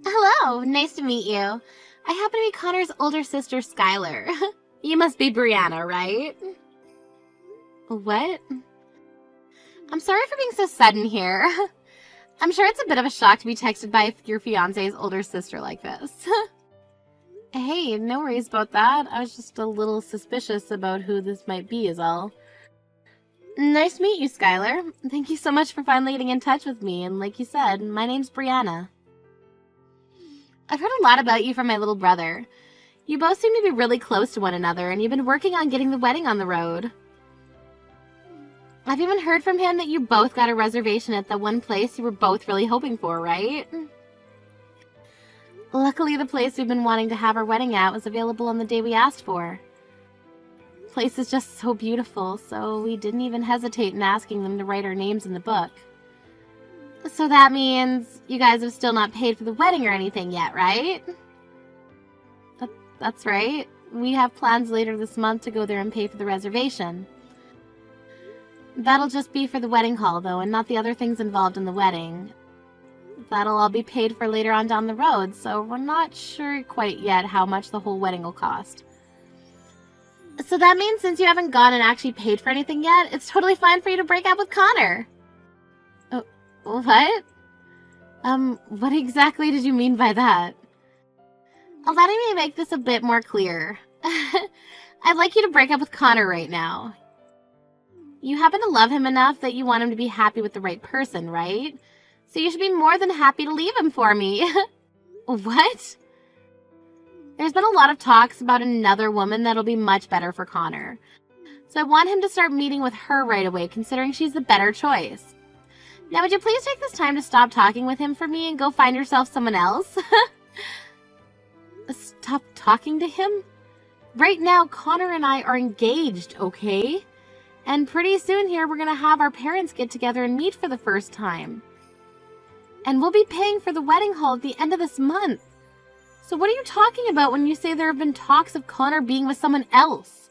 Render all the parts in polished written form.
Hello, nice to meet you. I happen to be Connor's older sister, Skylar. You must be Brianna, right? What? I'm sorry for being so sudden here. I'm sure it's a bit of a shock to be texted by your fiance's older sister like this. Hey, no worries about that. I was just a little suspicious about who this might be is all. Nice to meet you, Skylar. Thank you so much for finally getting in touch with me, and like you said, my name's Brianna. I've heard a lot about you from my little brother. You both seem to be really close to one another, and you've been working on getting the wedding on the road. I've even heard from him that you both got a reservation at the one place you were both really hoping for, right? Luckily, the place we've been wanting to have our wedding at was available on the day we asked for. The place is just so beautiful, so we didn't even hesitate in asking them to write our names in the book. So that means you guys have still not paid for the wedding or anything yet, right? That's right. We have plans later this month to go there and pay for the reservation. That'll just be for the wedding hall, though, and not the other things involved in the wedding. That'll all be paid for later on down the road, so we're not sure quite yet how much the whole wedding will cost. So that means since you haven't gone and actually paid for anything yet, it's totally fine for you to break up with Connor. What? What exactly did you mean by that? Allow me to make this a bit more clear. I'd like you to break up with Connor right now. You happen to love him enough that you want him to be happy with the right person, right? So you should be more than happy to leave him for me. What? There's been a lot of talks about another woman that'll be much better for Connor. So I want him to start meeting with her right away, considering she's the better choice. Now, would you please take this time to stop talking with him for me and go find yourself someone else? Stop talking to him? Right now, Connor and I are engaged, okay? And pretty soon here, we're going to have our parents get together and meet for the first time. And we'll be paying for the wedding hall at the end of this month. So what are you talking about when you say there have been talks of Connor being with someone else?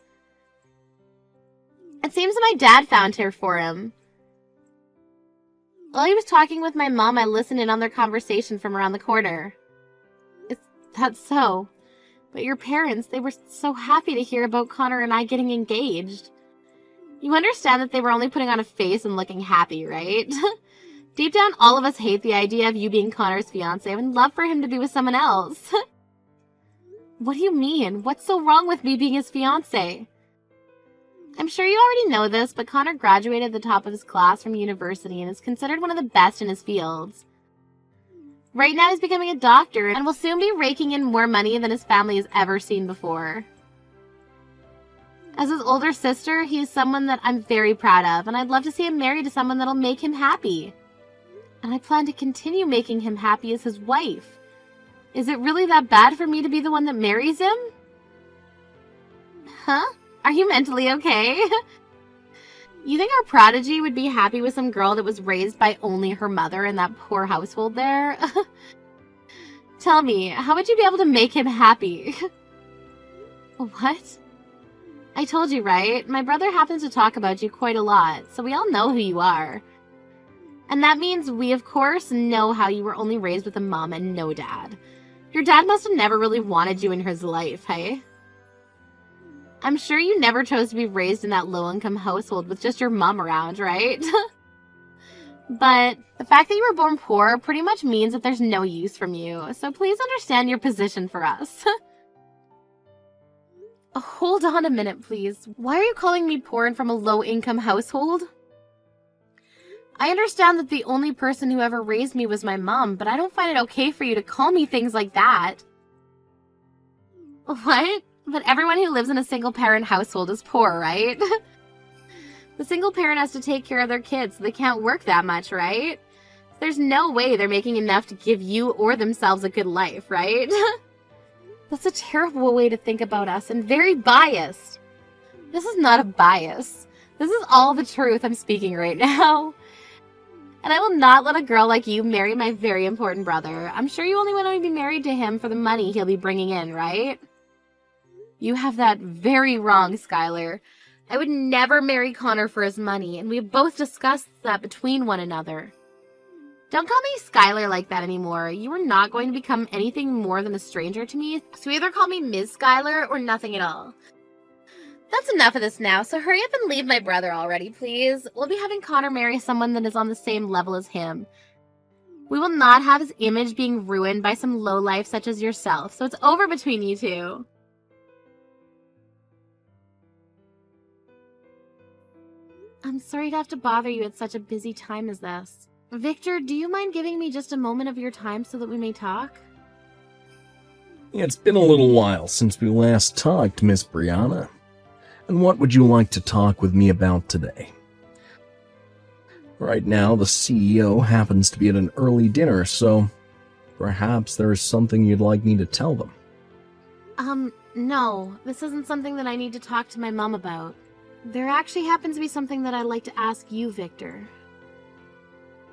It seems that my dad found her for him. While he was talking with my mom, I listened in on their conversation from around the corner. That's so. But your parents, they were so happy to hear about Connor and I getting engaged. You understand that they were only putting on a face and looking happy, right? Deep down, all of us hate the idea of you being Connor's fiancé and would love for him to be with someone else. What do you mean? What's so wrong with me being his fiancé? I'm sure you already know this, but Connor graduated at the top of his class from university and is considered one of the best in his fields. Right now he's becoming a doctor and will soon be raking in more money than his family has ever seen before. As his older sister, he is someone that I'm very proud of, and I'd love to see him married to someone that'll make him happy. And I plan to continue making him happy as his wife. Is it really that bad for me to be the one that marries him? Huh? Are you mentally okay? You think our prodigy would be happy with some girl that was raised by only her mother in that poor household there? Tell me, how would you be able to make him happy? What? I told you, right? My brother happens to talk about you quite a lot, so we all know who you are. And that means we, of course, know how you were only raised with a mom and no dad. Your dad must have never really wanted you in his life, hey? I'm sure you never chose to be raised in that low-income household with just your mom around, right? But the fact that you were born poor pretty much means that there's no use from you, so please understand your position for us. Hold on a minute, please. Why are you calling me poor and from a low-income household? I understand that the only person who ever raised me was my mom, but I don't find it okay for you to call me things like that. What? But everyone who lives in a single-parent household is poor, right? The single parent has to take care of their kids, so they can't work that much, right? There's no way they're making enough to give you or themselves a good life, right? That's a terrible way to think about us and very biased. This is not a bias. This is all the truth I'm speaking right now. And I will not let a girl like you marry my very important brother. I'm sure you only want to be married to him for the money he'll be bringing in, right? You have that very wrong, Skylar. I would never marry Connor for his money, and we have both discussed that between one another. Don't call me Skylar like that anymore. You are not going to become anything more than a stranger to me, so either call me Ms. Skylar or nothing at all. That's enough of this now, so hurry up and leave my brother already, please. We'll be having Connor marry someone that is on the same level as him. We will not have his image being ruined by some lowlife such as yourself, so it's over between you two. I'm sorry to have to bother you at such a busy time as this. Victor, do you mind giving me just a moment of your time so that we may talk? It's been a little while since we last talked, Miss Brianna. And what would you like to talk with me about today? Right now, the CEO happens to be at an early dinner, so perhaps there is something you'd like me to tell them. No. This isn't something that I need to talk to my mom about. There actually happens to be something that I'd like to ask you, Victor.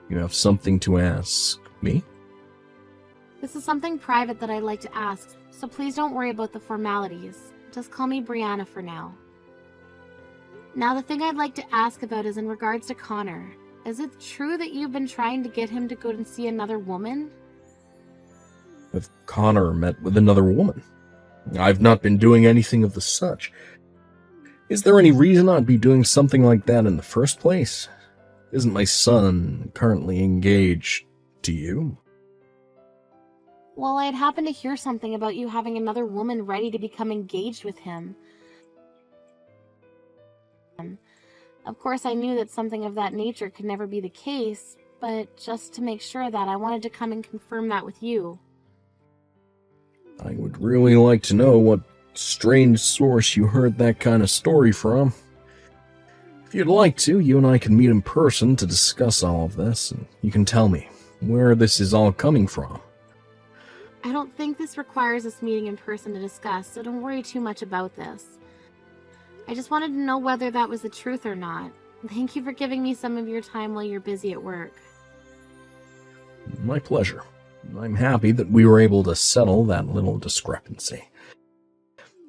You have something to ask me? This is something private that I'd like to ask, so please don't worry about the formalities. Just call me Brianna for now. Now, the thing I'd like to ask about is in regards to Connor. Is it true that you've been trying to get him to go and see another woman? Have Connor met with another woman? I've not been doing anything of the such. Is there any reason I'd be doing something like that in the first place? Isn't my son currently engaged to you? Well, I had happened to hear something about you having another woman ready to become engaged with him. Of course, I knew that something of that nature could never be the case, but just to make sure of that, I wanted to come and confirm that with you. I would really like to know what strange source you heard that kind of story from. If you'd like to, you and I can meet in person to discuss all of this, and you can tell me where this is all coming from. I don't think this requires us meeting in person to discuss, so don't worry too much about this. I just wanted to know whether that was the truth or not. Thank you for giving me some of your time while you're busy at work. My pleasure. I'm happy that we were able to settle that little discrepancy.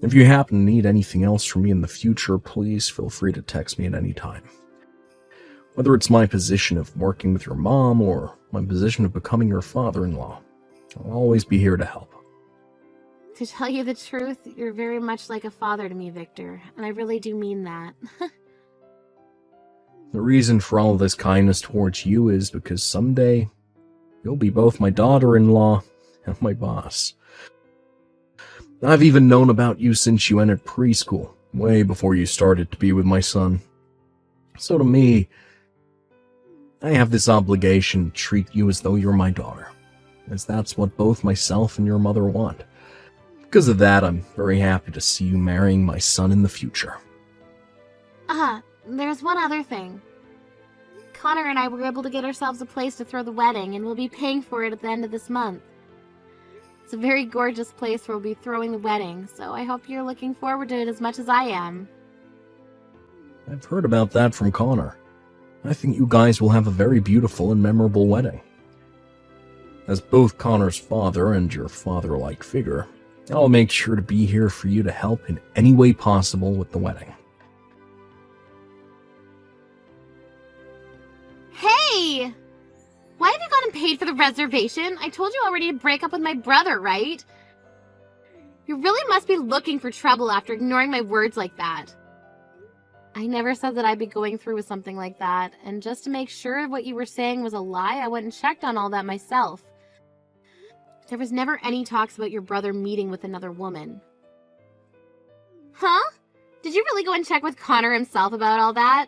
If you happen to need anything else from me in the future, please feel free to text me at any time. Whether it's my position of working with your mom or my position of becoming your father-in-law, I'll always be here to help. To tell you the truth, you're very much like a father to me, Victor, and I really do mean that. The reason for all this kindness towards you is because someday you'll be both my daughter-in-law and my boss. I've even known about you since you entered preschool, way before you started to be with my son. So to me, I have this obligation to treat you as though you're my daughter, as that's what both myself and your mother want. Because of that, I'm very happy to see you marrying my son in the future. There's one other thing. Connor and I were able to get ourselves a place to throw the wedding, and we'll be paying for it at the end of this month. It's a very gorgeous place where we'll be throwing the wedding, so I hope you're looking forward to it as much as I am. I've heard about that from Connor. I think you guys will have a very beautiful and memorable wedding. As both Connor's father and your father-like figure, I'll make sure to be here for you to help in any way possible with the wedding. Hey! Why have you gone and paid for the reservation? I told you already to break up with my brother, right? You really must be looking for trouble after ignoring my words like that. I never said that I'd be going through with something like that, and just to make sure what you were saying was a lie, I went and checked on all that myself. There was never any talks about your brother meeting with another woman. Huh? Did you really go and check with Connor himself about all that?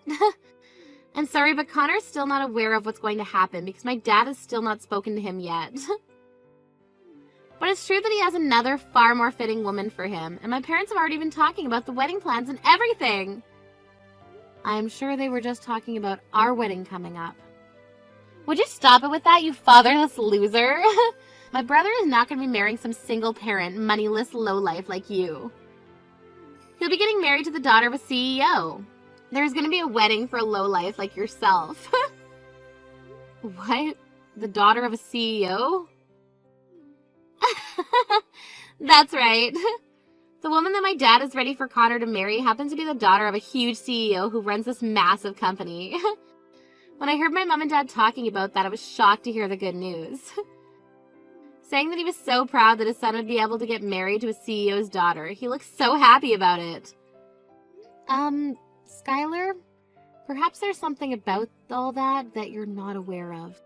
I'm sorry, but Connor's still not aware of what's going to happen because my dad has still not spoken to him yet. But it's true that he has another far more fitting woman for him, and my parents have already been talking about the wedding plans and everything. I'm sure they were just talking about our wedding coming up. Would you stop it with that, you fatherless loser? My brother is not going to be marrying some single-parent, moneyless lowlife like you. He'll be getting married to the daughter of a CEO. There's going to be a wedding for a lowlife like yourself. What? The daughter of a CEO? That's right. The woman that my dad is ready for Connor to marry happens to be the daughter of a huge CEO who runs this massive company. When I heard my mom and dad talking about that, I was shocked to hear the good news. Saying that he was so proud that his son would be able to get married to a CEO's daughter. He looked so happy about it. Skylar, perhaps there's something about all that you're not aware of.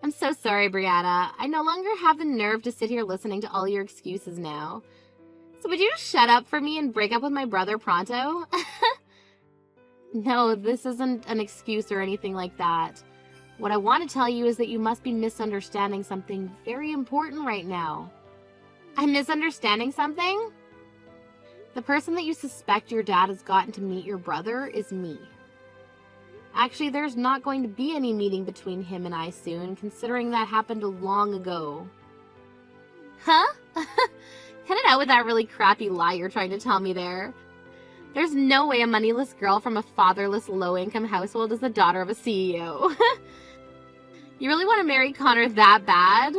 I'm so sorry, Brianna. I no longer have the nerve to sit here listening to all your excuses now. So would you just shut up for me and break up with my brother pronto? No, this isn't an excuse or anything like that. What I want to tell you is that you must be misunderstanding something very important right now. I'm misunderstanding something? The person that you suspect your dad has gotten to meet your brother is me. Actually, there's not going to be any meeting between him and I soon, considering that happened long ago. Huh? Cut it out with that really crappy lie you're trying to tell me there. There's no way a moneyless girl from a fatherless, low-income household is the daughter of a CEO. You really want to marry Connor that bad?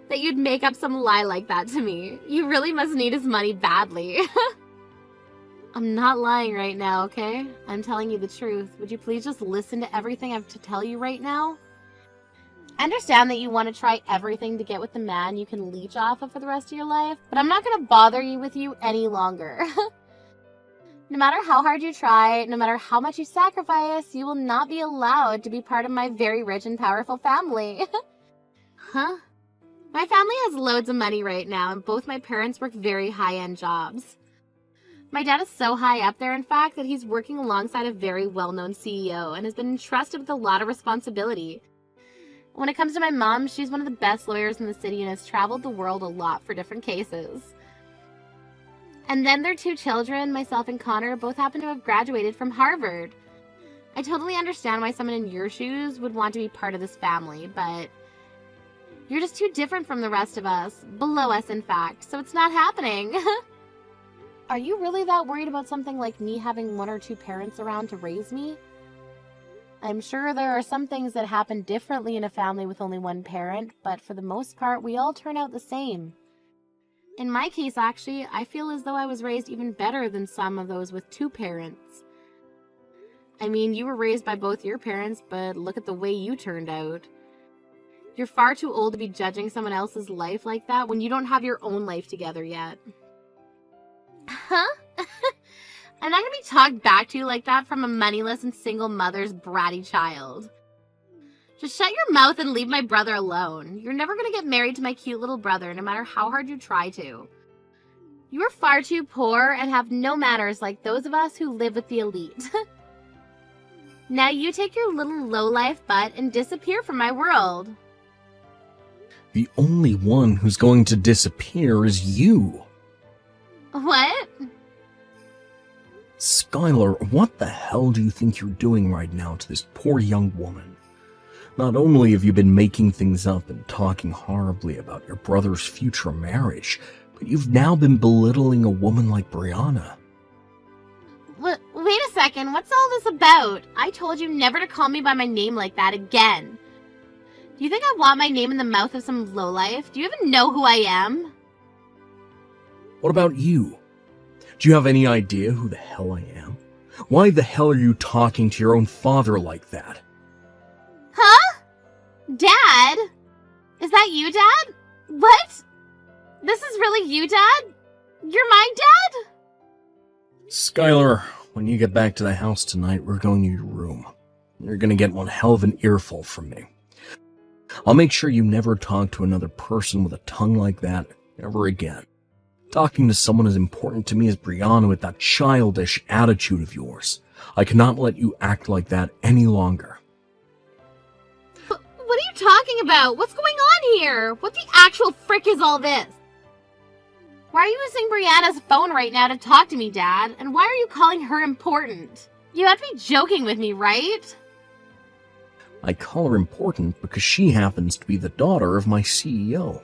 That you'd make up some lie like that to me? You really must need his money badly. I'm not lying right now, okay? I'm telling you the truth. Would you please just listen to everything I have to tell you right now? I understand that you want to try everything to get with the man you can leech off of for the rest of your life, but I'm not going to bother you with you any longer. No matter how hard you try, no matter how much you sacrifice, you will not be allowed to be part of my very rich and powerful family. Huh? My family has loads of money right now, and both my parents work very high-end jobs. My dad is so high up there, in fact, that he's working alongside a very well-known CEO and has been entrusted with a lot of responsibility. When it comes to my mom, she's one of the best lawyers in the city and has traveled the world a lot for different cases. And then their two children, myself and Connor, both happen to have graduated from Harvard. I totally understand why someone in your shoes would want to be part of this family, but you're just too different from the rest of us, below us in fact, so it's not happening. Are you really that worried about something like me having one or two parents around to raise me? I'm sure there are some things that happen differently in a family with only one parent, but for the most part, we all turn out the same. In my case, actually, I feel as though I was raised even better than some of those with two parents. I mean, you were raised by both your parents, but look at the way you turned out. You're far too old to be judging someone else's life like that when you don't have your own life together yet. Huh? I'm not gonna be talked back to like that from a moneyless and single mother's bratty child. Just shut your mouth and leave my brother alone. You're never gonna get married to my cute little brother, no matter how hard you try to. You are far too poor and have no manners like those of us who live with the elite. Now you take your little lowlife butt and disappear from my world. The only one who's going to disappear is you. What? Skylar, what the hell do you think you're doing right now to this poor young woman? Not only have you been making things up and talking horribly about your brother's future marriage, but you've now been belittling a woman like Brianna. Wait a second, what's all this about? I told you never to call me by my name like that again. Do you think I want my name in the mouth of some lowlife? Do you even know who I am? What about you? Do you have any idea who the hell I am? Why the hell are you talking to your own father like that? Huh? Dad? Is that you, Dad? What? This is really you, Dad? You're my dad? Skylar, when you get back to the house tonight, we're going to your room. You're going to get one hell of an earful from me. I'll make sure you never talk to another person with a tongue like that ever again. Talking to someone as important to me as Brianna with that childish attitude of yours. I cannot let you act like that any longer. What are you talking about? What's going on here? What the actual frick is all this? Why are you using Brianna's phone right now to talk to me, Dad? And why are you calling her important? You have to be joking with me, right? I call her important because she happens to be the daughter of my CEO.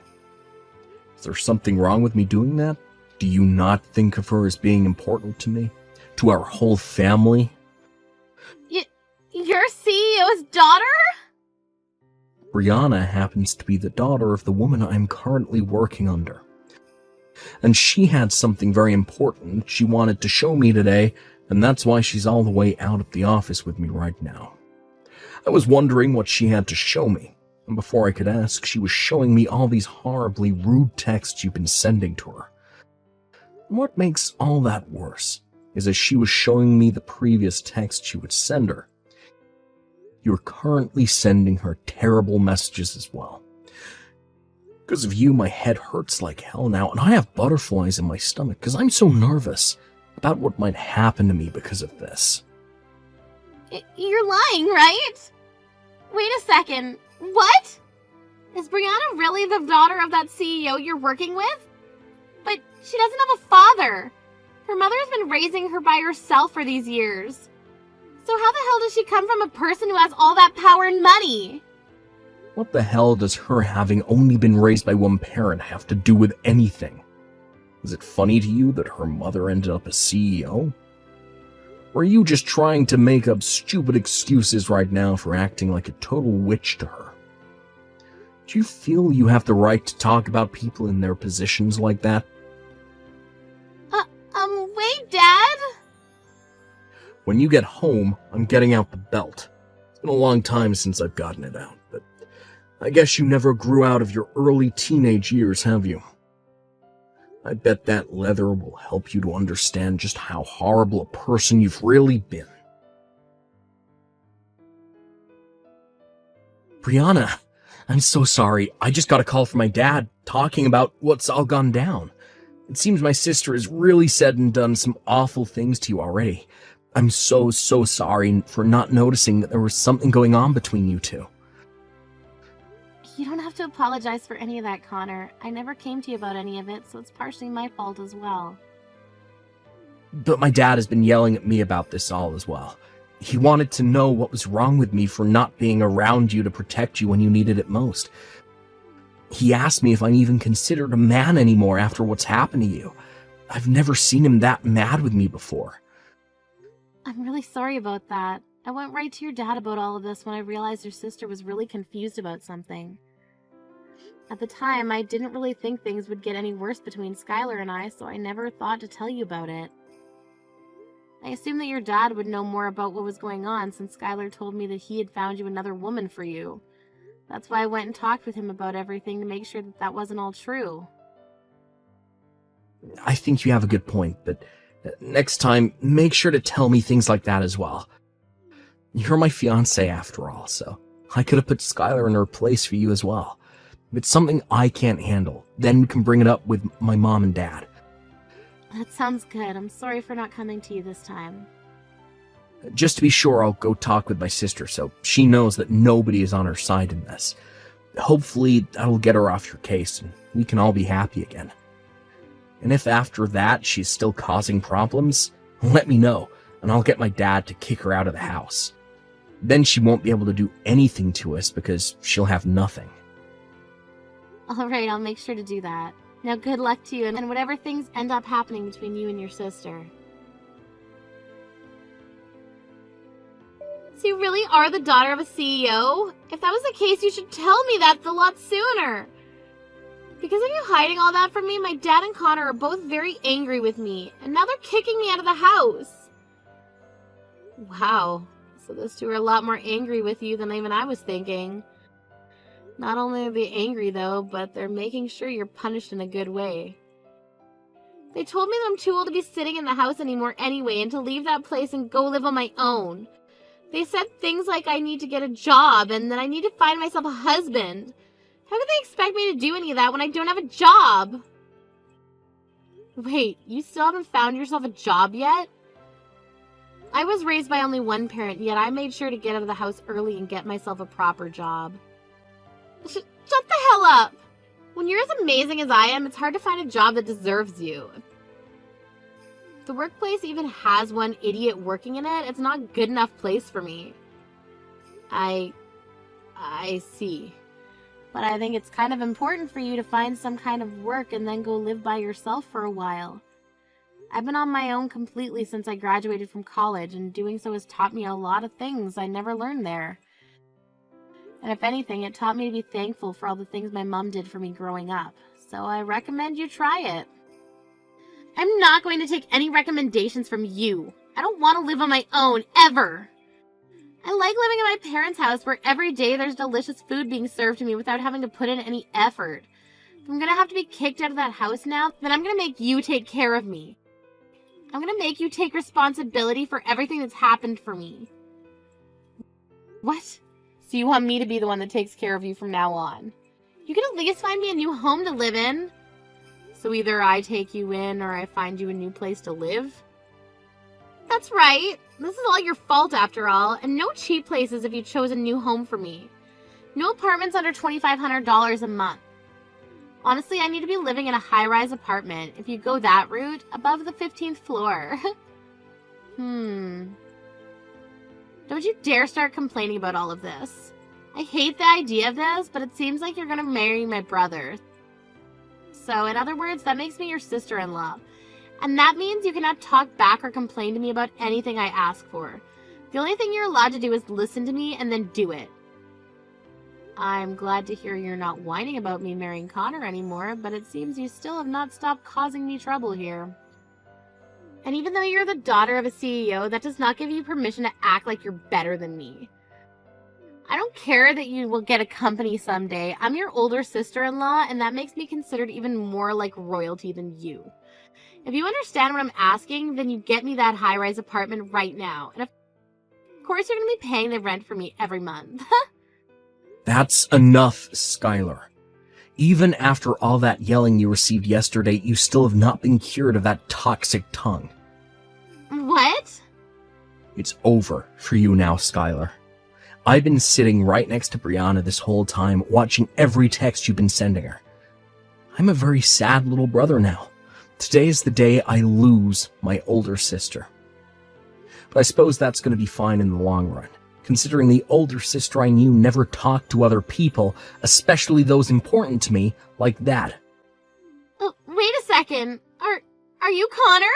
Is there something wrong with me doing that? Do you not think of her as being important to me? To our whole family? Your CEO's daughter? Brianna happens to be the daughter of the woman I'm currently working under. And she had something very important she wanted to show me today, and that's why she's all the way out of the office with me right now. I was wondering what she had to show me, and before I could ask, she was showing me all these horribly rude texts you've been sending to her. And what makes all that worse is as she was showing me the previous texts you would send her, you're currently sending her terrible messages as well. Because of you, my head hurts like hell now, and I have butterflies in my stomach because I'm so nervous about what might happen to me because of this. You're lying, right? Wait a second. What? Is Brianna really the daughter of that CEO you're working with? But she doesn't have a father. Her mother's been raising her by herself for these years. So how the hell does she come from a person who has all that power and money? What the hell does her having only been raised by one parent have to do with anything? Is it funny to you that her mother ended up a CEO? Or are you just trying to make up stupid excuses right now for acting like a total witch to her? Do you feel you have the right to talk about people in their positions like that? Wait, Dad? When you get home, I'm getting out the belt. It's been a long time since I've gotten it out, but I guess you never grew out of your early teenage years, have you? I bet that leather will help you to understand just how horrible a person you've really been. Brianna, I'm so sorry. I just got a call from my dad talking about what's all gone down. It seems my sister has really said and done some awful things to you already. I'm so sorry for not noticing that there was something going on between you two. You don't have to apologize for any of that, Connor. I never came to you about any of it, so it's partially my fault as well. But my dad has been yelling at me about this all as well. He wanted to know what was wrong with me for not being around you to protect you when you needed it most. He asked me if I'm even considered a man anymore after what's happened to you. I've never seen him that mad with me before. I'm really sorry about that. I went right to your dad about all of this when I realized your sister was really confused about something. At the time, I didn't really think things would get any worse between Skylar and I, so I never thought to tell you about it. I assumed that your dad would know more about what was going on since Skylar told me that he had found you another woman for you. That's why I went and talked with him about everything to make sure that that wasn't all true. I think you have a good point, but next time, make sure to tell me things like that as well. You're my fiancé after all, so I could have put Skylar in her place for you as well. If it's something I can't handle, then we can bring it up with my mom and dad. That sounds good. I'm sorry for not coming to you this time. Just to be sure, I'll go talk with my sister so she knows that nobody is on her side in this. Hopefully, that'll get her off your case and we can all be happy again. And if after that she's still causing problems, let me know and I'll get my dad to kick her out of the house. Then she won't be able to do anything to us because she'll have nothing. Alright, I'll make sure to do that. Now good luck to you and whatever things end up happening between you and your sister. So you really are the daughter of a CEO? If that was the case, you should tell me that a lot sooner. Because of you hiding all that from me, my dad and Connor are both very angry with me, and now they're kicking me out of the house. Wow, so those two are a lot more angry with you than even I was thinking. Not only are they angry though, but they're making sure you're punished in a good way. They told me that I'm too old to be sitting in the house anymore anyway, and to leave that place and go live on my own. They said things like I need to get a job, and that I need to find myself a husband. How could they expect me to do any of that when I don't have a job? Wait, you still haven't found yourself a job yet? I was raised by only one parent, yet I made sure to get out of the house early and get myself a proper job. Shut the hell up! When you're as amazing as I am, it's hard to find a job that deserves you. If the workplace even has one idiot working in it, it's not a good enough place for me. I see. But I think it's kind of important for you to find some kind of work and then go live by yourself for a while. I've been on my own completely since I graduated from college, and doing so has taught me a lot of things I never learned there. And if anything, it taught me to be thankful for all the things my mom did for me growing up. So I recommend you try it. I'm not going to take any recommendations from you. I don't want to live on my own, ever. I like living in my parents' house where every day there's delicious food being served to me without having to put in any effort. If I'm gonna have to be kicked out of that house now, then I'm gonna make you take care of me. I'm gonna make you take responsibility for everything that's happened for me. What? So you want me to be the one that takes care of you from now on? You can at least find me a new home to live in. So either I take you in or I find you a new place to live. That's right. This is all your fault after all, and no cheap places if you chose a new home for me. No apartments under $2,500 a month. Honestly, I need to be living in a high-rise apartment, if you go that route, above the 15th floor. Don't you dare start complaining about all of this. I hate the idea of this, but it seems like you're gonna marry my brother. So, in other words, that makes me your sister-in-law. And that means you cannot talk back or complain to me about anything I ask for. The only thing you're allowed to do is listen to me and then do it. I'm glad to hear you're not whining about me marrying Connor anymore, but it seems you still have not stopped causing me trouble here. And even though you're the daughter of a CEO, that does not give you permission to act like you're better than me. I don't care that you will get a company someday. I'm your older sister-in-law, and that makes me considered even more like royalty than you. If you understand what I'm asking, then you get me that high-rise apartment right now. And of course, you're going to be paying the rent for me every month. That's enough, Skylar. Even after all that yelling you received yesterday, you still have not been cured of that toxic tongue. What? It's over for you now, Skylar. I've been sitting right next to Brianna this whole time, watching every text you've been sending her. I'm a very sad little brother now. Today is the day I lose my older sister. But I suppose that's going to be fine in the long run, considering the older sister I knew never talked to other people, especially those important to me, like that. Oh, wait a second. Are you Connor?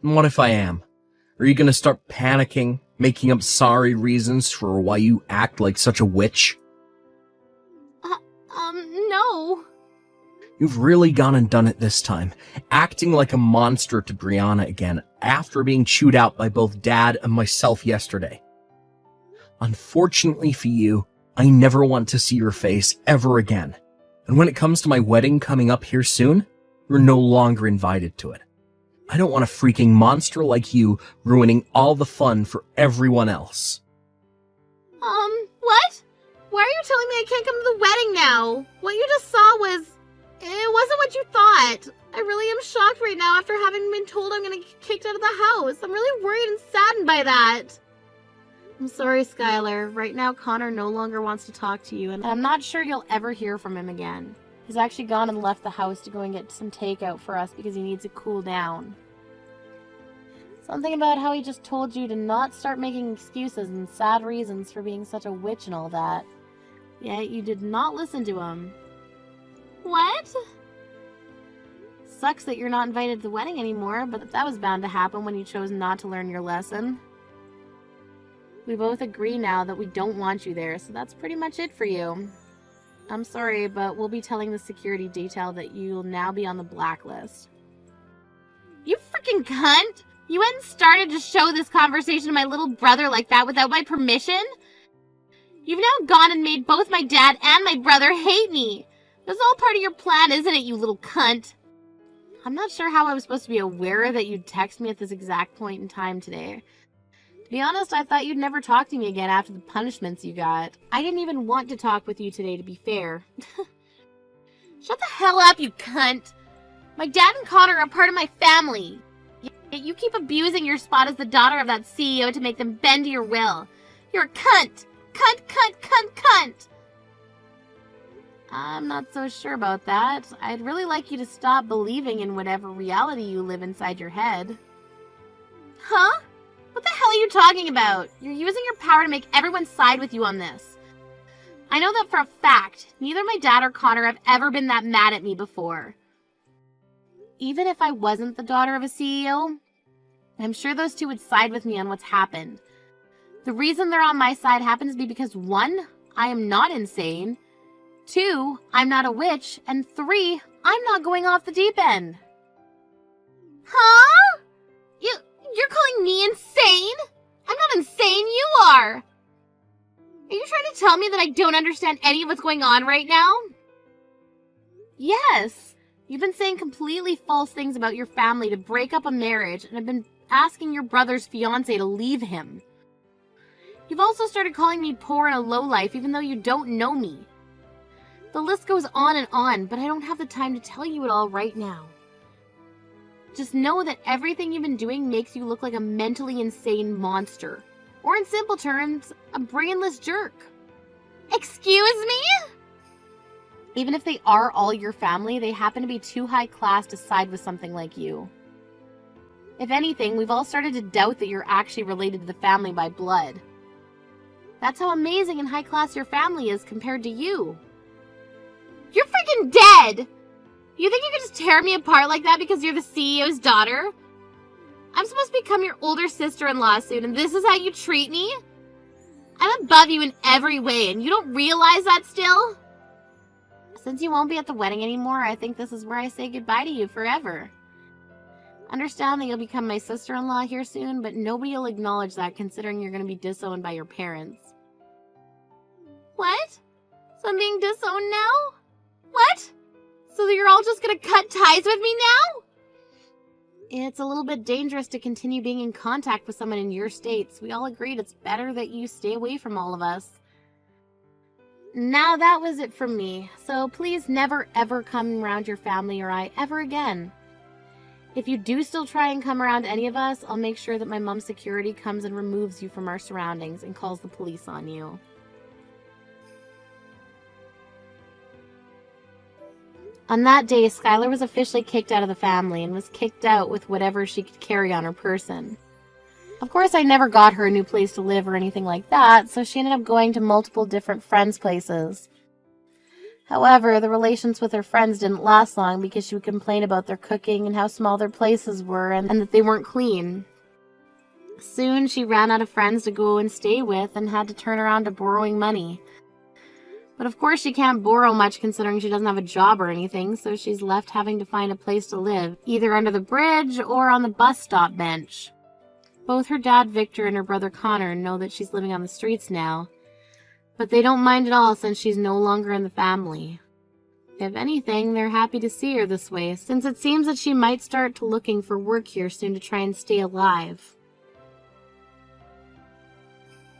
And what if I am? Are you going to start panicking, making up sorry reasons for why you act like such a witch? No. You've really gone and done it this time, acting like a monster to Brianna again after being chewed out by both Dad and myself yesterday. Unfortunately for you, I never want to see your face ever again. And when it comes to my wedding coming up here soon, you're no longer invited to it. I don't want a freaking monster like you ruining all the fun for everyone else. What? Why are you telling me I can't come to the wedding now? What you just saw was... It wasn't what you thought. I really am shocked right now after having been told I'm gonna get kicked out of the house. I'm really worried and saddened by that. I'm sorry, Skylar. Right now, Connor no longer wants to talk to you, and I'm not sure you'll ever hear from him again. He's actually gone and left the house to go and get some takeout for us because he needs to cool down. Something about how he just told you to not start making excuses and sad reasons for being such a witch and all that. Yet you did not listen to him. What? Sucks that you're not invited to the wedding anymore, but that was bound to happen when you chose not to learn your lesson. We both agree now that we don't want you there, so that's pretty much it for you. I'm sorry, but we'll be telling the security detail that you'll now be on the blacklist. You freaking cunt! You hadn't started to show this conversation to my little brother like that without my permission? You've now gone and made both my dad and my brother hate me! This is all part of your plan, isn't it, you little cunt? I'm not sure how I was supposed to be aware that you'd text me at this exact point in time today. To be honest, I thought you'd never talk to me again after the punishments you got. I didn't even want to talk with you today, to be fair. Shut the hell up, you cunt! My dad and Connor are part of my family. Yet you keep abusing your spot as the daughter of that CEO to make them bend to your will. You're a cunt! Cunt, cunt, cunt, cunt! I'm not so sure about that. I'd really like you to stop believing in whatever reality you live inside your head. Huh? What the hell are you talking about? You're using your power to make everyone side with you on this. I know that for a fact. Neither my dad or Connor have ever been that mad at me before. Even if I wasn't the daughter of a CEO, I'm sure those two would side with me on what's happened. The reason they're on my side happens to be because 1, I am not insane. 2, I'm not a witch. And 3, I'm not going off the deep end. Huh? You're calling me insane? I'm not insane, you are! Are you trying to tell me that I don't understand any of what's going on right now? Yes. You've been saying completely false things about your family to break up a marriage, and have been asking your brother's fiancé to leave him. You've also started calling me poor and a lowlife even though you don't know me. The list goes on, but I don't have the time to tell you it all right now. Just know that everything you've been doing makes you look like a mentally insane monster. Or in simple terms, a brainless jerk. Excuse me? Even if they are all your family, they happen to be too high class to side with something like you. If anything, we've all started to doubt that you're actually related to the family by blood. That's how amazing and high class your family is compared to you. You're freaking dead! You think you can just tear me apart like that because you're the CEO's daughter? I'm supposed to become your older sister-in-law soon, and this is how you treat me? I'm above you in every way, and you don't realize that still? Since you won't be at the wedding anymore, I think this is where I say goodbye to you forever. Understand that you'll become my sister-in-law here soon, but nobody will acknowledge that considering you're going to be disowned by your parents. What? So I'm being disowned now? What? So you're all just going to cut ties with me now? It's a little bit dangerous to continue being in contact with someone in your states. We all agreed it's better that you stay away from all of us. Now that was it from me, so please never ever come around your family or I ever again. If you do still try and come around any of us, I'll make sure that my mom's security comes and removes you from our surroundings and calls the police on you. On that day, Skylar was officially kicked out of the family and was kicked out with whatever she could carry on her person. Of course, I never got her a new place to live or anything like that, so she ended up going to multiple different friends' places. However, the relations with her friends didn't last long because she would complain about their cooking and how small their places were and that they weren't clean. Soon, she ran out of friends to go and stay with and had to turn around to borrowing money. But of course she can't borrow much considering she doesn't have a job or anything, so she's left having to find a place to live, either under the bridge or on the bus stop bench. Both her dad Victor and her brother Connor know that she's living on the streets now, but they don't mind at all since she's no longer in the family. If anything, they're happy to see her this way, since it seems that she might start looking for work here soon to try and stay alive.